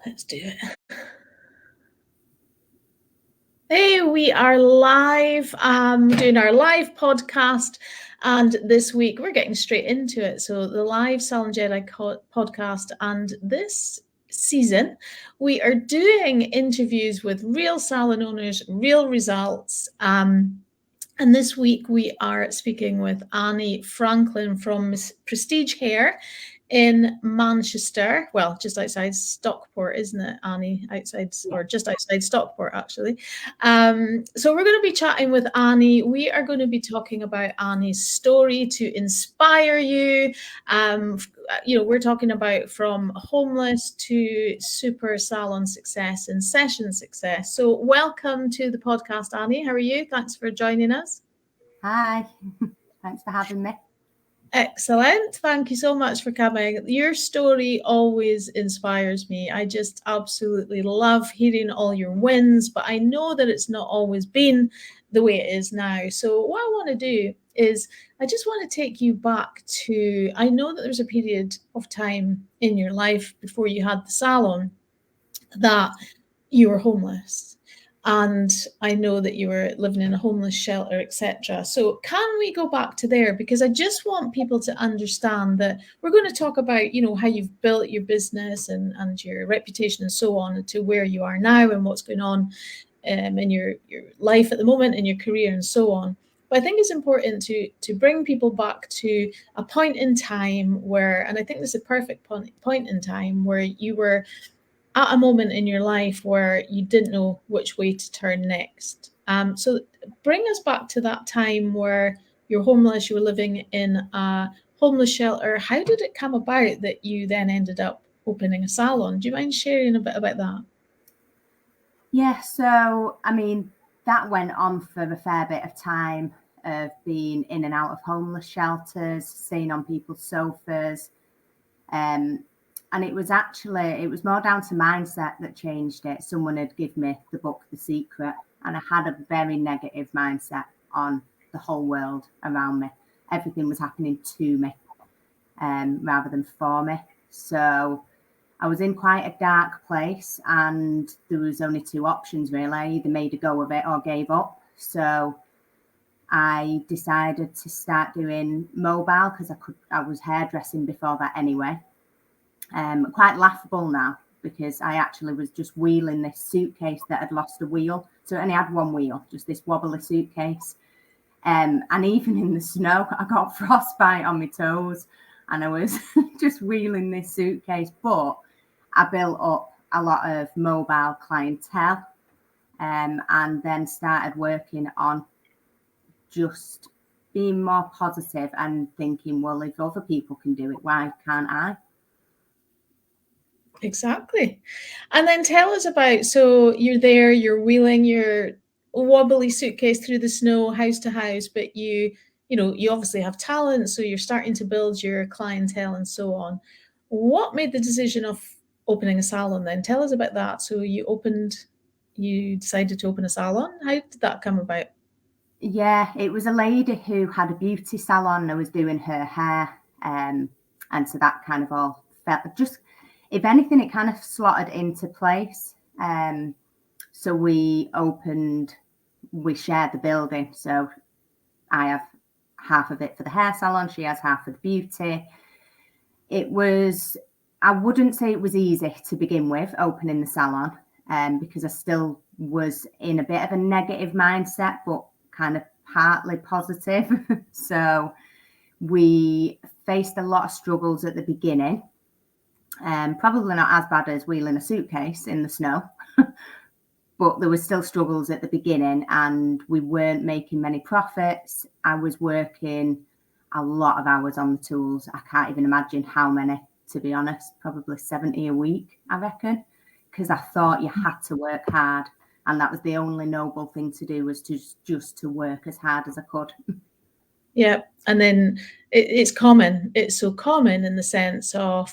Let's do it. Hey, we are live, doing our live podcast, and this week we're getting straight into it. So the live Salon Jedi podcast, and this season we are doing interviews with real salon owners, real results. And this week we are speaking with Annie Franklin from Prestige Hair in Manchester. Well, just outside Stockport, isn't it, Annie? Outside, or just outside Stockport, actually. So we're going to be chatting with Annie. We are going to be talking about Annie's story to inspire you. We're talking about from homeless to super salon success and session success. So welcome to the podcast, Annie. How are you? Thanks for joining us. Hi, thanks for having me. Excellent. Thank you so much for coming. Your story always inspires me. I just absolutely love hearing all your wins, but I know that it's not always been the way it is now. So what I want to do is I just want to take you back to, I know that there's a period of time in your life before you had the salon that you were homeless. And I know that you were living in a homeless shelter, etc. So can we go back to there? Because I just want people to understand that we're going to talk about, how you've built your business and your reputation and so on to where you are now and what's going on in your life at the moment, in your career and so on. But I think it's important to bring people back to a point in time where, and I think this is a perfect point in time where you were at a moment in your life where you didn't know which way to turn next. So bring us back to that time where you're homeless, you were living in a homeless shelter. How did it come about that you then ended up opening a salon? Do you mind sharing a bit about that? Yeah, so that went on for a fair bit of time of being in and out of homeless shelters, staying on people's sofas. And it was more down to mindset that changed it. Someone had given me the book, The Secret, and I had a very negative mindset on the whole world around me. Everything was happening to me rather than for me. So I was in quite a dark place and there was only two options really. I either made a go of it or gave up. So I decided to start doing mobile because I was hairdressing before that anyway. Quite laughable now because I actually was just wheeling this suitcase that had lost a wheel. So it only had one wheel, just this wobbly suitcase. And even in the snow, I got frostbite on my toes and I was just wheeling this suitcase. But I built up a lot of mobile clientele and then started working on just being more positive and thinking, well, if other people can do it, why can't I? Exactly. And then tell us about, so you're there, you're wheeling your wobbly suitcase through the snow, house to house, but you obviously have talent, so you're starting to build your clientele and so on. What made the decision of opening a salon then? Tell us about that. So you decided to open a salon. How did that come about? Yeah, it was a lady who had a beauty salon and was doing her hair. And so that kind of all felt just, if anything, it kind of slotted into place. So we shared the building. So I have half of it for the hair salon. She has half of the beauty. I wouldn't say it was easy to begin with, opening the salon, because I still was in a bit of a negative mindset, but kind of partly positive. So we faced a lot of struggles at the beginning. Probably not as bad as wheeling a suitcase in the snow, but there was still struggles at the beginning and we weren't making many profits. I was working a lot of hours on the tools. I can't even imagine how many, to be honest, probably 70 a week, I reckon, because I thought you had to work hard. And that was the only noble thing to do, was just to work as hard as I could. Yeah. And then it's common. It's so common in the sense of,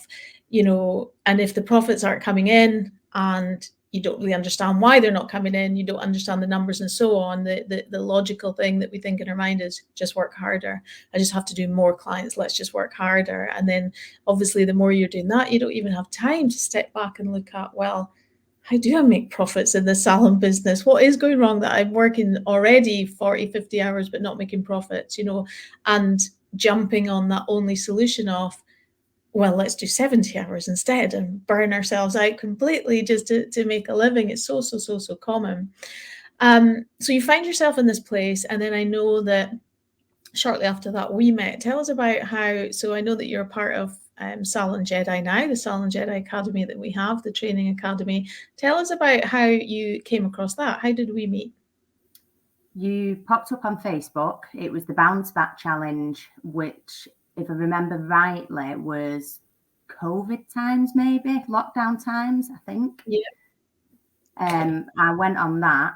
and if the profits aren't coming in and you don't really understand why they're not coming in. You don't understand the numbers and so on. The logical thing that we think in our mind is just work harder. I just have to do more clients. Let's just work harder. And then obviously the more you're doing that, you don't even have time to step back and look at, well, how do I make profits in the salon business? What is going wrong that I'm working already 40, 50 hours, but not making profits, and jumping on that only solution of, well, let's do 70 hours instead and burn ourselves out completely just to make a living. It's so common. So you find yourself in this place, and then I know that shortly after that we met. Tell us about how, so I know that you're a part of Salon Jedi now, the Salon Jedi Academy that we have, the training academy. Tell us about how you came across that. How did we meet? You popped up on Facebook. It was the Bounce Back Challenge, which, if I remember rightly, was COVID times, maybe lockdown times, I think. Yeah. I went on that.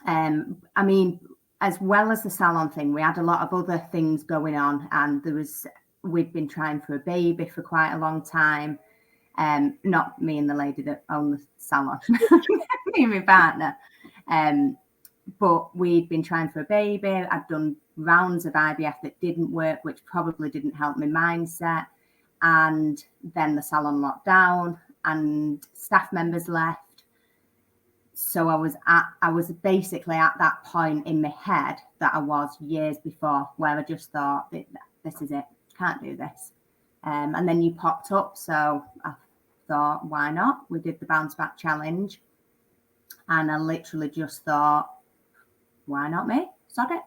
I mean, as well as the salon thing, we had a lot of other things going on, and we'd been trying for a baby for quite a long time. Not me and the lady that owned the salon, me and my partner. But we'd been trying for a baby. I'd done rounds of IVF that didn't work, which probably didn't help my mindset. And then the salon locked down and staff members left. So I was basically at that point in my head that I was years before, where I just thought, this is it, can't do this. And then you popped up. So I thought, why not? We did the Bounce Back Challenge. And I literally just thought, why not me? Sod it.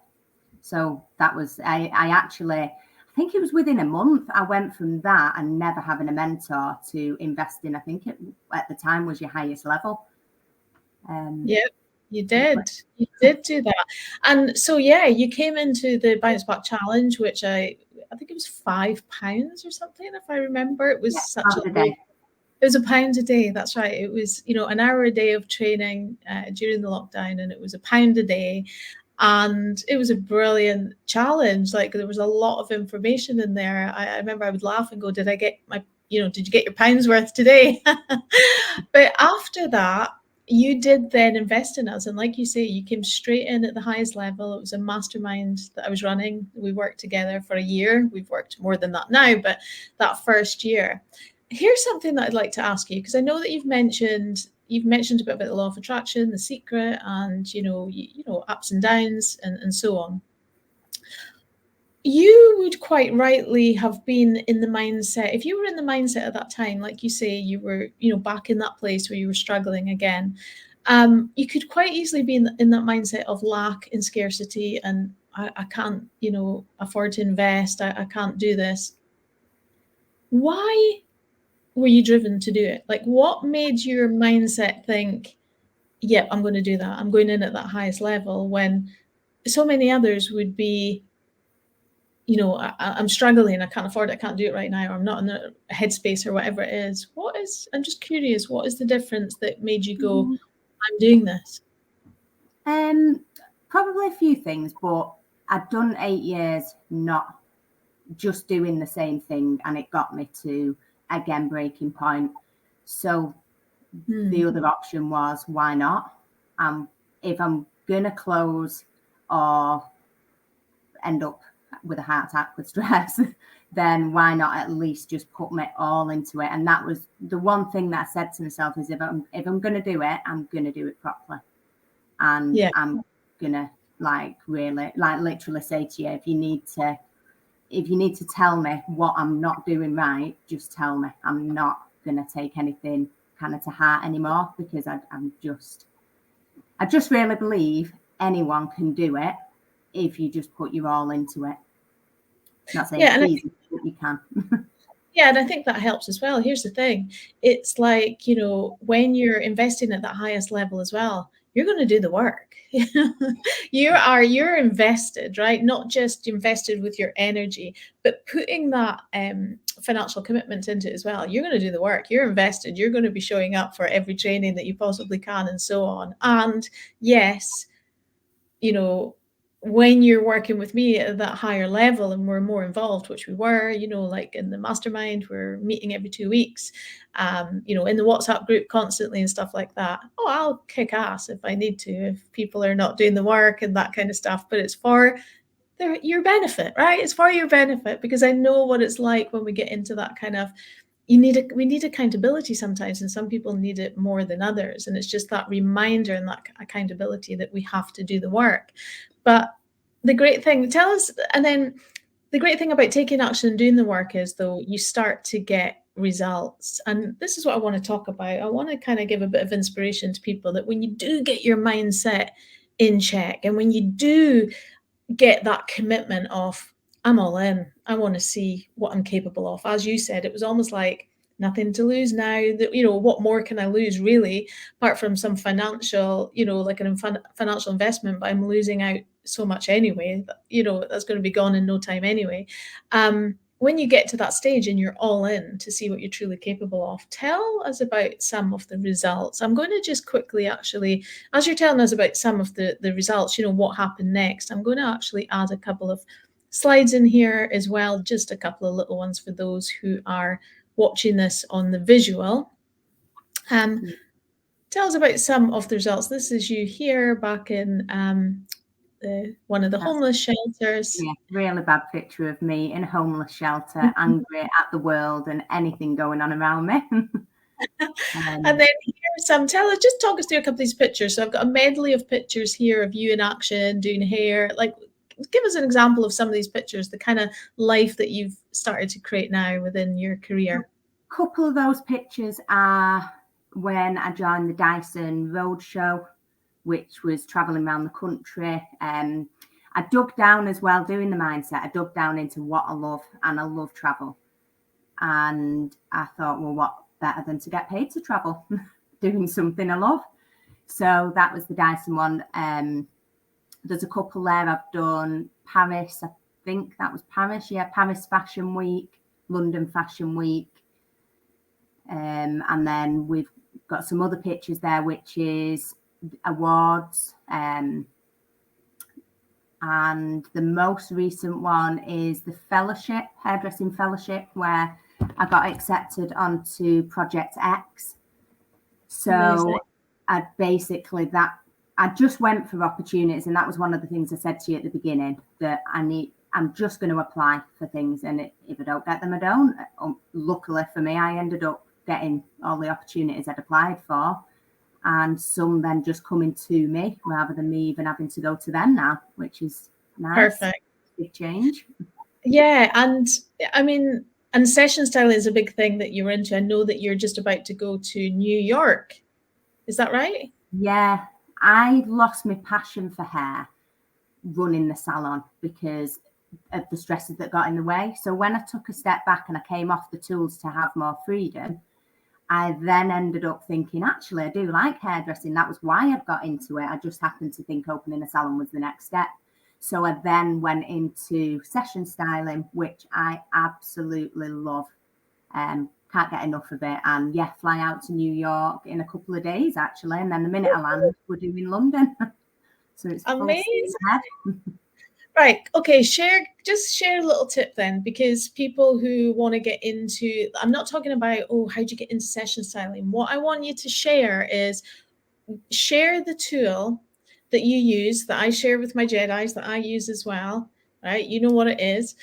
So that was, I think it was within a month, I went from that and never having a mentor to investing. I think it at the time was your highest level. Yeah, you did. You did do that. And so, yeah, you came into the Bounce Back Challenge, which I think it was £5 or something, if I remember. It was such a low. It was £1 a day. That's right. It was, an hour a day of training during the lockdown, and it was £1 a day. And it was a brilliant challenge. Like, there was a lot of information in there. I remember I would laugh and go, did I get did you get your pound's worth today? But after that, you did then invest in us. And like you say, you came straight in at the highest level. It was a mastermind that I was running. We worked together for a year. We've worked more than that now, but that first year. Here's something that I'd like to ask you, because I know that you've mentioned a bit about the law of attraction, the secret, and ups and downs and so on. You would quite rightly have been in the mindset, if you were in the mindset at that time, like you say, you were back in that place where you were struggling again, you could quite easily be in that mindset of lack and scarcity, and I can't afford to invest, I can't do this. Why were you driven to do it? Like, what made your mindset think, yep, I'm going to do that, I'm going in at that highest level, when so many others would be, I'm struggling, I can't afford it, I can't do it right now, or I'm not in the headspace, or whatever it is. I'm just curious, what is the difference that made you go, I'm doing this? Probably a few things, but I'd done 8 years not just doing the same thing, and it got me to, again, breaking point. So the other option was, why not? If I'm gonna close or end up with a heart attack with stress, then why not at least just put my all into it? And that was the one thing that I said to myself, is if I'm gonna do it, I'm gonna do it properly. And I'm gonna literally say to you, if you need to tell me what I'm not doing right, just tell me. I'm not gonna take anything kind of to heart anymore, because I just really believe anyone can do it if you just put your all into it. Not saying it's easy, but you can. Yeah, and I think that helps as well. Here's the thing. It's like, when you're investing at that highest level as well, you're going to do the work. You're invested, right? Not just invested with your energy, but putting that financial commitment into it as well. You're going to do the work. You're invested. You're going to be showing up for every training that you possibly can, and so on. And yes, when you're working with me at that higher level and we're more involved, which we were, like in the mastermind, we're meeting every 2 weeks, in the WhatsApp group constantly and stuff like that. Oh, I'll kick ass if I need to, if people are not doing the work and that kind of stuff. But it's for your benefit, right? It's for your benefit, because I know what it's like when we get into that kind of, we need accountability sometimes, and some people need it more than others. And it's just that reminder and that accountability that we have to do the work. But the great thing about taking action and doing the work is, though, you start to get results. And this is what I want to talk about. I want to kind of give a bit of inspiration to people that when you do get your mindset in check, and when you do get that commitment of, I'm all in, I want to see what I'm capable of. As you said, it was almost like nothing to lose now. That, what more can I lose, really, apart from some financial, like an financial investment, but I'm losing out so much anyway, that's going to be gone in no time anyway. When you get to that stage and you're all in to see what you're truly capable of, tell us about some of the results. I'm going to just quickly, actually, as you're telling us about some of the results, what happened next, I'm going to actually add a couple of slides in here as well, just a couple of little ones for those who are watching this on the visual. Tell us about some of the results. This is you here back in one of the homeless shelters. Yeah, really bad picture of me in a homeless shelter, angry at the world and anything going on around me. And then here's just talk us through a couple of these pictures. So I've got a medley of pictures here of you in action, doing hair. Like, give us an example of some of these pictures, the kind of life that you've started to create now within your career. A couple of those pictures are when I joined the Dyson Roadshow, which was traveling around the country. I dug down as well, doing the mindset. I dug down into what I love, and I love travel. And I thought, well, what better than to get paid to travel, doing something I love. So that was the Dyson one. There's a couple there I've done. Paris, I think that was Paris. Yeah, Paris Fashion Week, London Fashion Week. And then we've got some other pictures there, which is awards. And the most recent one is the fellowship, hairdressing fellowship, where I got accepted onto Project X. So amazing. I just went for opportunities, and that was one of the things I said to you at the beginning, that I'm just going to apply for things, and if I don't get them, I don't. Luckily for me, I ended up getting all the opportunities I'd applied for, and some then just coming to me rather than me even having to go to them now, which is nice. Perfect. Big change. Yeah, and I mean, and session styling is a big thing that you're into. I know that you're just about to go to New York. Is that right? Yeah, I lost my passion for hair running the salon because of the stresses that got in the way. So when I took a step back and I came off the tools to have more freedom, I then ended up thinking, actually, I do like hairdressing. That was why I got into it. I just happened to think opening a salon was the next step. So I then went into session styling, which I absolutely love. Can't get enough of it. And yeah, fly out to New York in a couple of days, actually. And then the minute I land, we're doing London. So it's amazing. Right. Okay. Share a little tip then, because people who want to get into, I'm not talking about, how'd you get into session styling? What I want you to share is share the tool that you use, that I share with my Jedis, that I use as well. Right? You know what it is.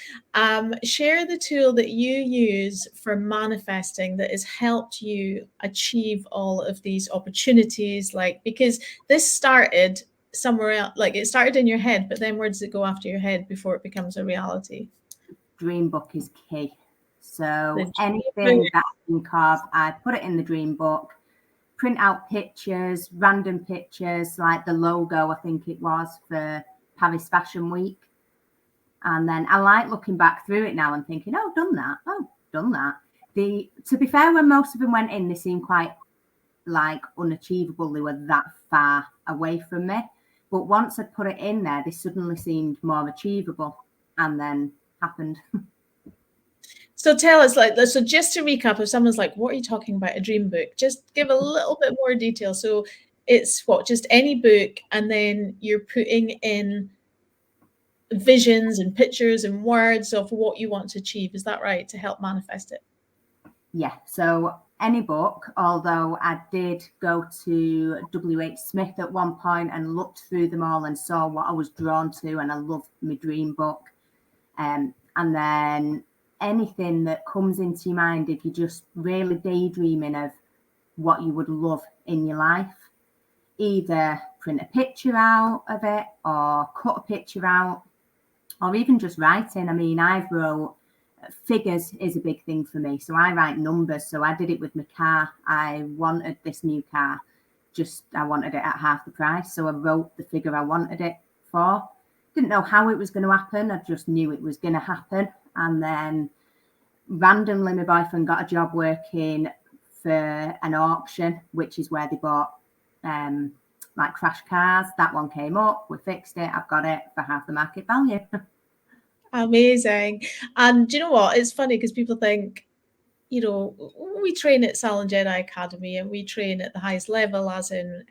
Share the tool that you use for manifesting that has helped you achieve all of these opportunities. Because this started somewhere else, like it started in your head, but then where does it go after your head before it becomes a reality? Dream book is key. So anything that I think of, I put it in the dream book, print out pictures, random pictures, like the logo, I think it was, for Paris Fashion Week. And then I like looking back through it now and thinking, done that. To be fair, when most of them went in, they seemed quite like unachievable. They were that far away from me. But once I put it in there, they suddenly seemed more achievable, and then happened. So tell us, so just to recap, if someone's like, what are you talking about, a dream book? Just give a little bit more detail. So it's just any book, and then you're putting in visions and pictures and words of what you want to achieve. Is that right? To help manifest it? Yeah. So any book, although I did go to W.H. Smith at one point and looked through them all and saw what I was drawn to, and I loved my dream book. And then anything that comes into your mind, if you're just really daydreaming of what you would love in your life, either print a picture out of it or cut a picture out, or even just writing. I mean, I've wrote figures is a big thing for me. So I write numbers. So I did it with my car. I wanted this new car. I wanted it at half the price. So I wrote the figure I wanted it for. Didn't know how it was going to happen. I just knew it was going to happen. And then randomly, my boyfriend got a job working for an auction, which is where they bought like crash cars. That one came up. We fixed it. I've got it for half the market value. Amazing. And do you know what? It's funny because people think, you know, we train at Salon Jedi Academy and we train at the highest level, as in,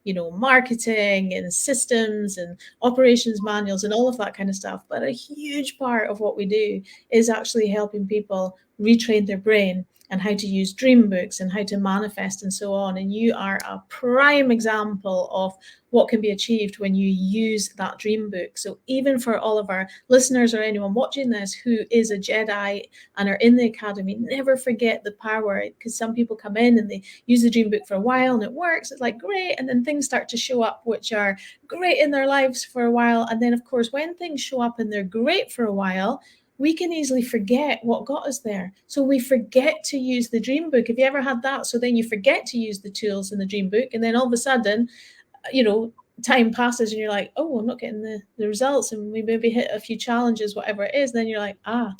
you know, marketing and systems and operations manuals and all of that kind of stuff. But a huge part of what we do is actually helping people retrain their brain and how to use dream books and how to manifest and so on. And you are a prime example of what can be achieved when you use that dream book. So even for all of our listeners or anyone watching this who is a Jedi and are in the academy, never forget the power, because some people come in and they use the dream book for a while and it works. It's like, great. And then things start to show up, which are great in their lives for a while. And then, of course, when things show up and they're great for a while, we can easily forget what got us there. So we forget to use the dream book. Have you ever had that? So then you forget to use the tools in the dream book. And then all of a sudden, you know, time passes and you're like, oh, I'm not getting the results. And we maybe hit a few challenges, whatever it is. Then you're like, I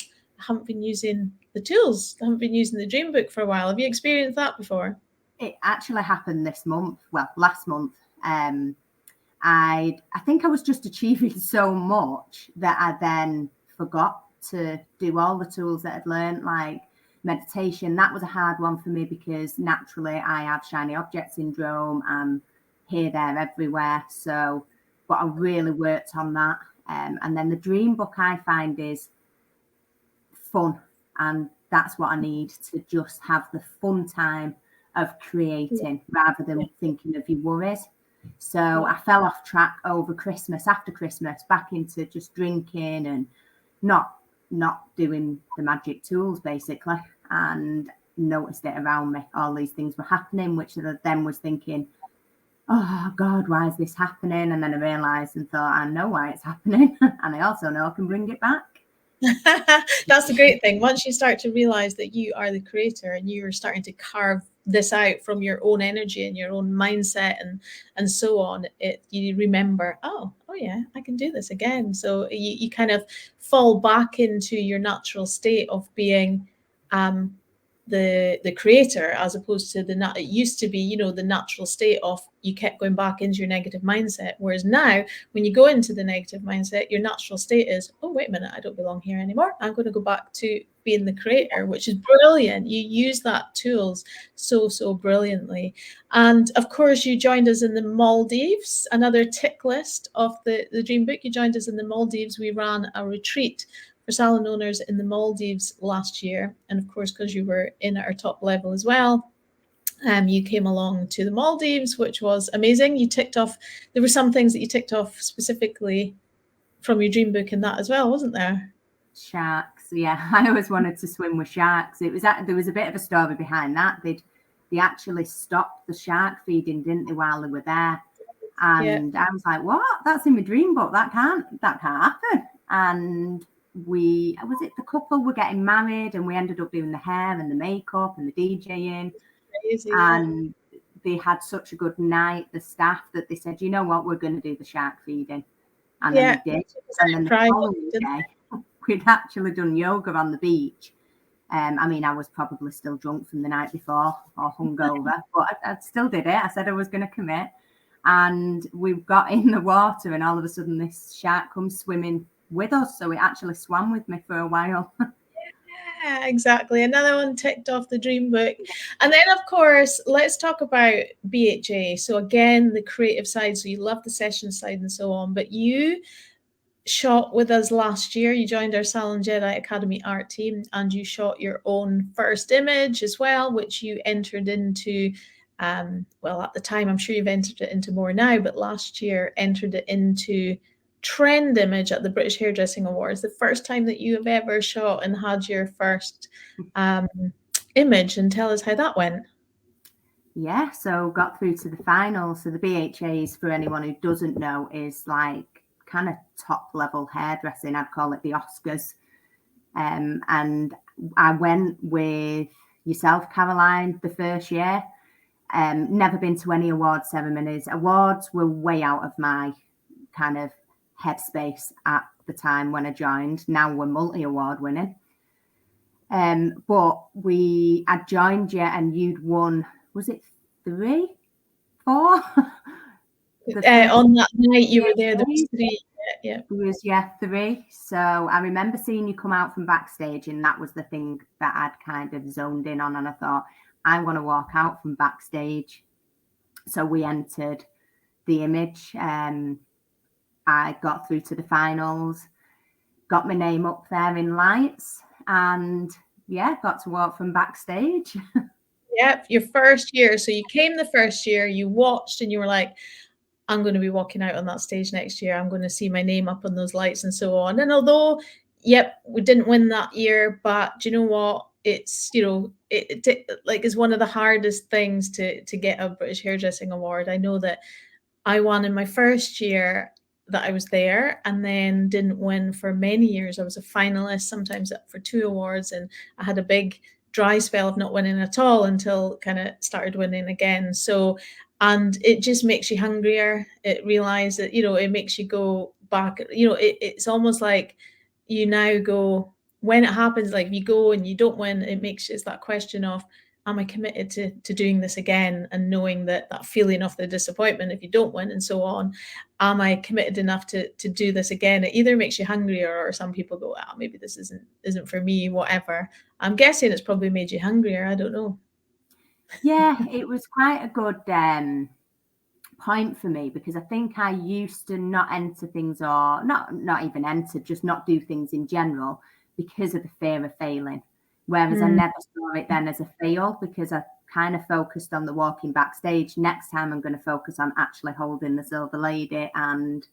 haven't been using the tools. I haven't been using the dream book for a while. Have you experienced that before? It actually happened this month. Well, last month. I think I was just achieving so much that I then forgot to do all the tools that I'd learned, like meditation. That was a hard one for me because naturally I have shiny object syndrome. I'm here, there, everywhere. So, but I really worked on that. And then the dream book I find is fun. And that's what I need, to just have the fun time of creating rather than thinking of your worries. So I fell off track over Christmas, after Christmas, back into just drinking and not doing the magic tools, basically, and noticed it around me. All these things were happening, which I then was thinking, oh God, why is this happening? And then I realized and thought, I know why it's happening. And I also know I can bring it back. That's the great thing. Once you start to realize that you are the creator and you're starting to carve this out from your own energy and your own mindset and so on, you remember, oh yeah, I can do this again. So you kind of fall back into your natural state of being the creator, as opposed to it used to be, you know, the natural state of you kept going back into your negative mindset. Whereas now, when you go into the negative mindset, your natural state is, oh, wait a minute, I don't belong here anymore. I'm going to go back to being the creator, which is brilliant. You use that tools so brilliantly. And of course, you joined us in the Maldives, another tick list of the dream book. You joined us in the Maldives. We ran a retreat for salon owners in the Maldives last year. And of course, because you were in at our top level as well, you came along to the Maldives, which was amazing. You ticked off, there were some things that you ticked off specifically from your dream book in that as well, wasn't there? Sharks, yeah. I always wanted to swim with sharks. There was a bit of a story behind that. They actually stopped the shark feeding, didn't they, while they were there? And I was like, what? That's in my dream book. That can't happen. And the couple were getting married, and we ended up doing the hair and the makeup and the DJing. Crazy, and they had such a good night, the staff, that they said, you know what, we're going to do the shark feeding. And then they did. And then the following day, we'd actually done yoga on the beach. I mean, I was probably still drunk from the night before or hungover, but I still did it. I said I was going to commit. And we got in the water, and all of a sudden this shark comes swimming with us. So it actually swam with me for a while. Yeah, exactly. Another one ticked off the dream book. And then, of course, let's talk about BHA. So again, the creative side. So you love the session side and so on, but you shot with us last year. You joined our Salon Jedi Academy art team, and you shot your own first image as well, which you entered into. Well, at the time, I'm sure you've entered it into more now, but last year entered it into trend image at the British Hairdressing Awards. The first time that you have ever shot and had your first image. And tell us how that went. Yeah, so got through to the final. So the BHAs, for anyone who doesn't know, is like kind of top level hairdressing. I'd call it the Oscars. And I went with yourself, Caroline, the first year. Never been to any award ceremonies. Awards were way out of my kind of headspace at the time when I joined. Now we're multi-award winning. But I joined you and you'd won, was it 3, 4? On that night you were there, there was 3. Yeah. It was, 3. So I remember seeing you come out from backstage, and that was the thing that I'd kind of zoned in on. And I thought, I want to walk out from backstage. So we entered the image. I got through to the finals, got my name up there in lights, and got to walk from backstage. Yep, your first year. So you came the first year, you watched, and you were like, I'm going to be walking out on that stage next year. I'm going to see my name up on those lights and so on. And although, we didn't win that year, but do you know what? It's, it like is one of the hardest things to get a British Hairdressing Award. I know that I won in my first year that I was there, and then didn't win for many years. I was a finalist, sometimes up for 2 awards, and I had a big dry spell of not winning at all until kind of started winning again. So, and it just makes you hungrier. It realize that, it makes you go back, it's almost like you now go, when it happens, like you go and you don't win, it's that question of, am I committed to doing this again? And knowing that feeling of the disappointment if you don't win and so on, am I committed enough to do this again? It either makes you hungrier, or some people go, maybe this isn't for me, whatever. I'm guessing it's probably made you hungrier. I don't know. Yeah, it was quite a good point for me, because I think I used to not enter things, or not even enter, just not do things in general because of the fear of failing. Whereas I never saw it then as a fail, because I kind of focused on the walking backstage. Next time I'm going to focus on actually holding the silver lady and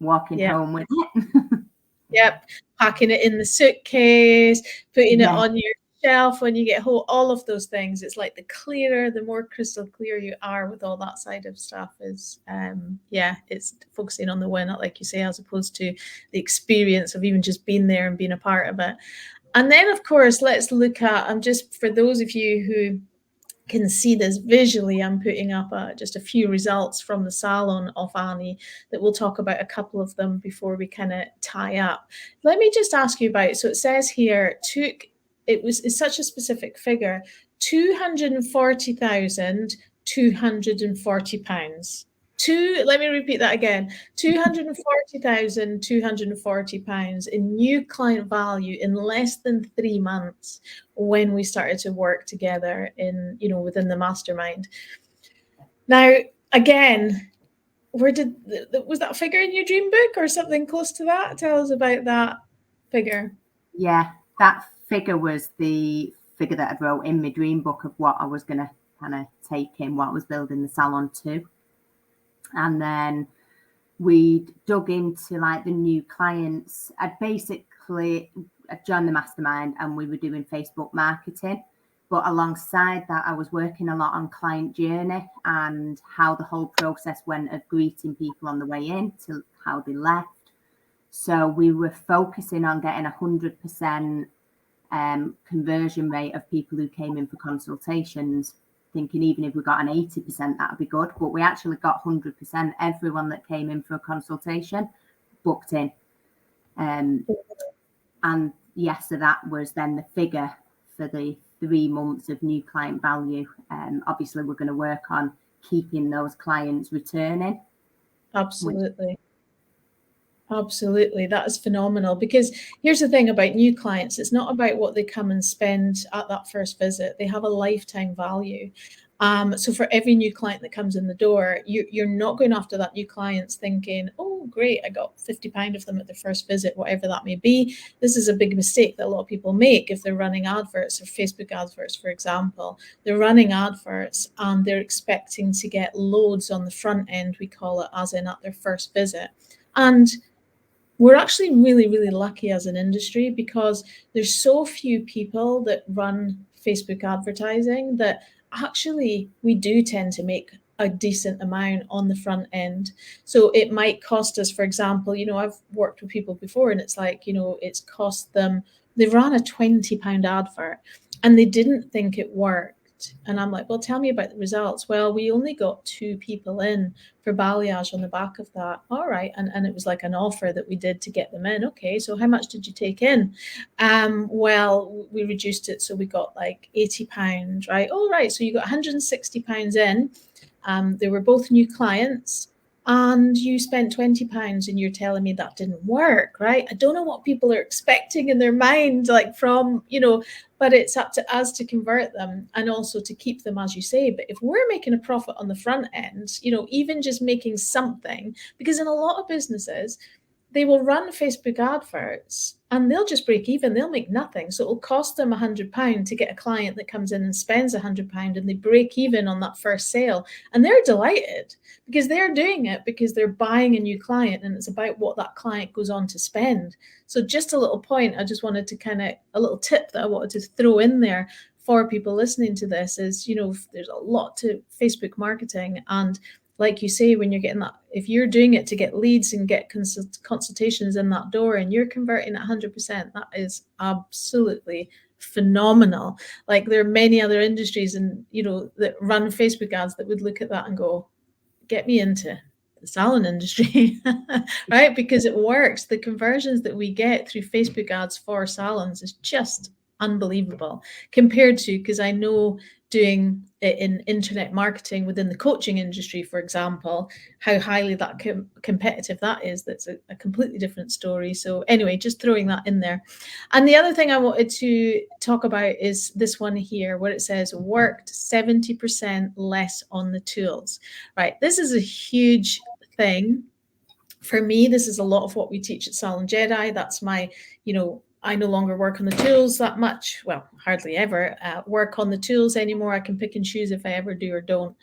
walking home with it. Yep, packing it in the suitcase, putting it on your shelf when you get home, all of those things. It's like the more crystal clear you are with all that side of stuff is, it's focusing on the win, like you say, as opposed to the experience of even just being there and being a part of it. And then, of course, let's look at, just for those of you who can see this visually, I'm putting up just a few results from the salon of Annie that we'll talk about, a couple of them before we kind of tie up. Let me just ask you about, so it says here, it's such a specific figure, £240,240. Let me repeat that again, £240,240 in new client value in less than 3 months when we started to work together within the mastermind. Now, again, was that figure in your dream book or something close to that? Tell us about that figure. Yeah, that figure was the figure that I wrote in my dream book of what I was going to kind of take in, what I was building the salon to. And then we dug into like the new clients. I joined the mastermind and we were doing Facebook marketing. But alongside that, I was working a lot on client journey and how the whole process went of greeting people on the way in to how they left. So we were focusing on getting 100% conversion rate of people who came in for consultations, thinking even if we got an 80%, that would be good. But we actually got 100%. Everyone that came in for a consultation booked in. So that was then the figure for the 3 months of new client value. Obviously, we're going to work on keeping those clients returning. Absolutely. Absolutely. That is phenomenal, because here's the thing about new clients. It's not about what they come and spend at that first visit. They have a lifetime value. So for every new client that comes in the door, you're not going after that new clients thinking, oh, great, I got £50 of them at the first visit, whatever that may be. This is a big mistake that a lot of people make if they're running adverts or Facebook adverts, for example. They're running adverts and they're expecting to get loads on the front end, we call it, as in at their first visit. And we're actually really, really lucky as an industry, because there's so few people that run Facebook advertising that actually we do tend to make a decent amount on the front end. So it might cost us, for example, I've worked with people before and it's like, it's cost them, they ran a £20 advert and they didn't think it worked. And I'm like, well, tell me about the results. Well, we only got 2 people in for balayage on the back of that. All right. And it was like an offer that we did to get them in. Okay. So how much did you take in? Well, we reduced it. So we got like £80, right? All right. So you got £160 in. They were both new clients. And you spent £20 and you're telling me that didn't work, right? I don't know what people are expecting in their mind, like from, but it's up to us to convert them and also to keep them, as you say. But if we're making a profit on the front end, even just making something, because in a lot of businesses, they will run Facebook adverts and they'll just break even. They'll make nothing. So it'll cost them £100 to get a client that comes in and spends £100 and they break even on that first sale. And they're delighted because they're doing it because they're buying a new client and it's about what that client goes on to spend. So just a little point, I just wanted to a little tip that I wanted to throw in there for people listening to this is, there's a lot to Facebook marketing. And like you say, when you're getting that, if you're doing it to get leads and get consultations in that door and you're converting at 100%, that is absolutely phenomenal. Like there are many other industries and, that run Facebook ads that would look at that and go, get me into the salon industry, right? Because it works. The conversions that we get through Facebook ads for salons is just unbelievable compared to, because I know doing it in internet marketing within the coaching industry, for example, how highly that competitive that is. That's a completely different story. So anyway, just throwing that in there. And the other thing I wanted to talk about is this one here, where it says worked 70% less on the tools, right? This is a huge thing. For me, this is a lot of what we teach at Salon Jedi. That's my, I no longer work on the tools that much. Well, hardly ever work on the tools anymore. I can pick and choose if I ever do or don't.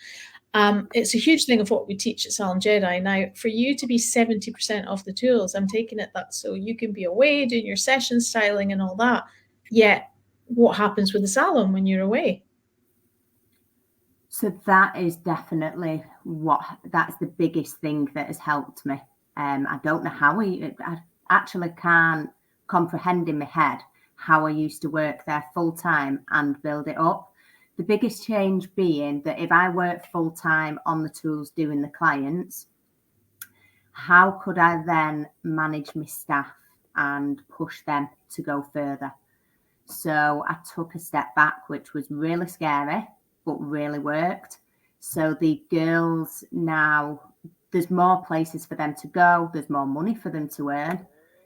It's a huge thing of what we teach at Salon Jedi. Now, for you to be 70% off the tools, I'm taking it that so you can be away doing your session styling and all that. Yet, what happens with the salon when you're away? So that is definitely that's the biggest thing that has helped me. I don't know how I actually can't comprehend in my head how I used to work there full time and build it up. The biggest change being that if I worked full time on the tools doing the clients, how could I then manage my staff and push them to go further? So I took a step back, which was really scary, but really worked. So the girls now, there's more places for them to go. There's more money for them to earn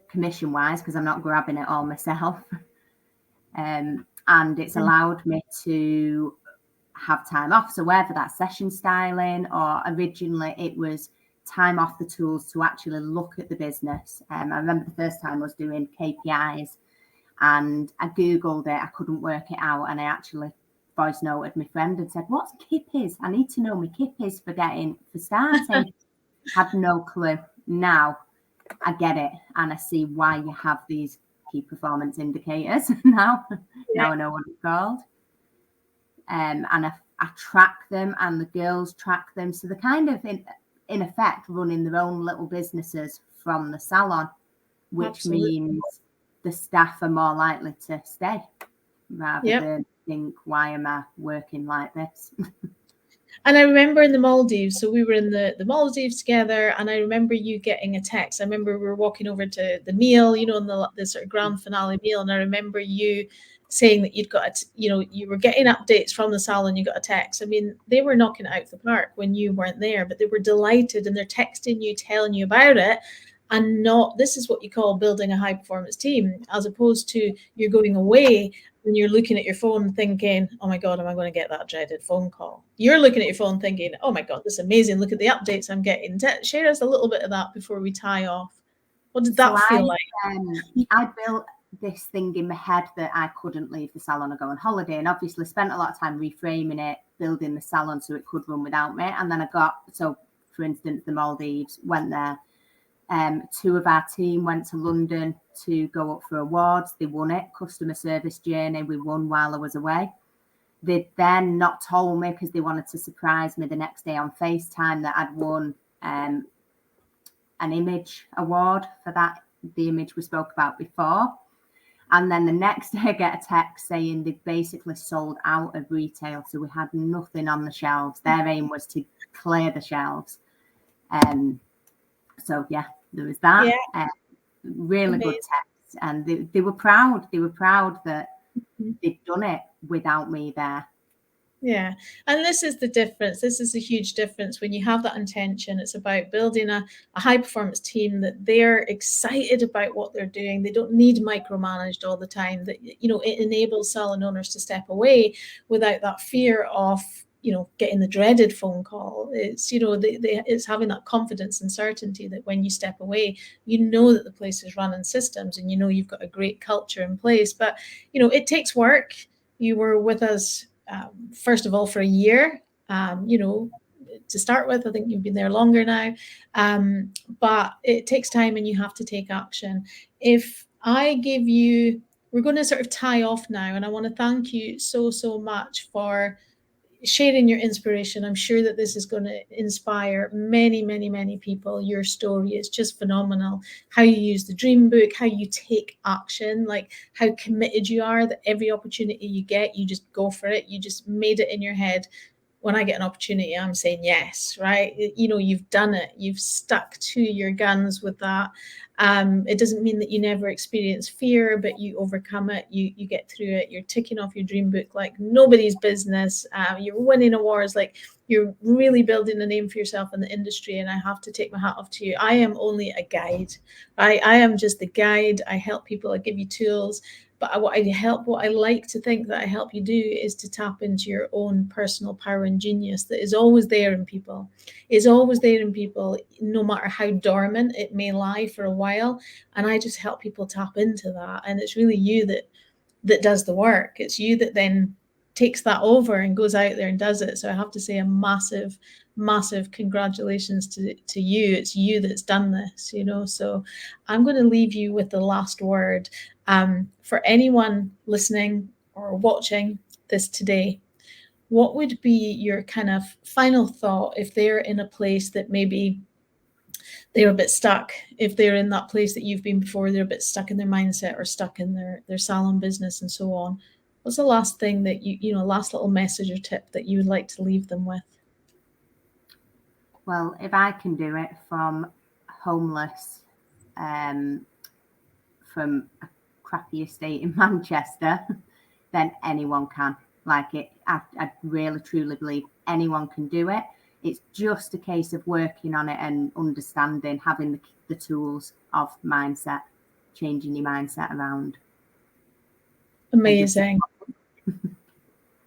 commission wise, because I'm not grabbing it all myself. And it's allowed me to have time off. So whether that's session styling or originally it was time off the tools to actually look at the business. I remember the first time I was doing KPIs and I Googled it. I couldn't work it out. And I actually voice noted my friend and said, what's KPIs? I need to know my KPIs for starting. Had no clue. Now I get it. And I see why you have these key performance indicators now. Yeah. Now I know what it's called. And I track them and the girls track them. So they're kind of in effect running their own little businesses from the salon, which Absolutely. Means the staff are more likely to stay rather than think, why am I working like this? And I remember in the Maldives, so we were in the Maldives together, and I remember you getting a text. I remember we were walking over to the meal, in the sort of grand finale meal, and I remember you saying that you'd got, you were getting updates from the salon, you got a text. I mean, they were knocking it out of the park when you weren't there, but they were delighted and they're texting you, telling you about it. and not, this is what you call building a high performance team, as opposed to you're going away and you're looking at your phone thinking, oh my God, am I going to get that dreaded phone call? You're looking at your phone thinking, oh my God, this is amazing. Look at the updates I'm getting. Share us a little bit of that before we tie off. What did that feel like? I built this thing in my head that I couldn't leave the salon or go on holiday, and obviously spent a lot of time reframing it, building the salon so it could run without me. And then for instance, the Maldives, went there. 2 of our team went to London to go up for awards. They won it. Customer service journey, we won while I was away. They then not told me because they wanted to surprise me the next day on FaceTime that I'd won an image award for the image we spoke about before. And then the next day I get a text saying they basically sold out of retail. So we had nothing on the shelves. Their aim was to clear the shelves. So yeah, there was that. Yeah. Really amazing. Good text. And they were proud. They were proud that they'd done it without me there. Yeah. And this is the difference. This is a huge difference when you have that intention. It's about building a high performance team that they're excited about what they're doing. They don't need micromanaged all the time. That, you know, it enables salon owners to step away without that fear of, you know, getting the dreaded phone call. It's, you know, it's having that confidence and certainty that when you step away, you know that the place is running systems and you know you've got a great culture in place. But, you know, it takes work. You were with us first of all for a year, you know, to start with. I think you've been there longer now, but it takes time and you have to take action. If I give you, we're going to sort of tie off now, and I want to thank you so much for sharing your inspiration. I'm sure that this is going to inspire many people. Your story is just phenomenal. How you use the dream book, how you take action, like how committed you are, that every opportunity you get, you just go for it. You just made it in your head. When I get an opportunity, I'm saying yes, right? You know, you've done it. You've stuck to your guns with that. It doesn't mean that you never experience fear, but you overcome it. You get through it. You're ticking off your dream book like nobody's business. You're winning awards. Like, you're really building a name for yourself in the industry. And I have to take my hat off to you. I am only a guide. I am just the guide. I help people. I give you tools. But what I like to think that I help you do is to tap into your own personal power and genius that is always there in people. Is always there in people, no matter how dormant it may lie for a while. And I just help people tap into that. And it's really you that does the work. It's you that then takes that over and goes out there and does it. So I have to say a massive congratulations to you. It's you that's done this, you know. So I'm going to leave you with the last word. For anyone listening or watching this today, what would be your kind of final thought if they're in a place that maybe they're a bit stuck, if they're in that place that you've been before, they're a bit stuck in their mindset or stuck in their salon business and so on? What's the last thing that last little message or tip that you would like to leave them with? Well, if I can do it from homeless, from a crappy estate in Manchester, then anyone can. Like, I really truly believe anyone can do it. It's just a case of working on it and understanding, having the tools of mindset, changing your mindset around. Amazing.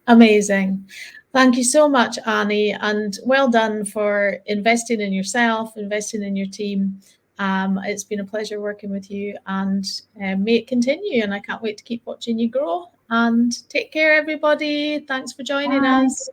Amazing. Thank you so much, Annie, and well done for investing in yourself, investing in your team. It's been a pleasure working with you, and may it continue. And I can't wait to keep watching you grow. And take care, everybody. Thanks for joining us.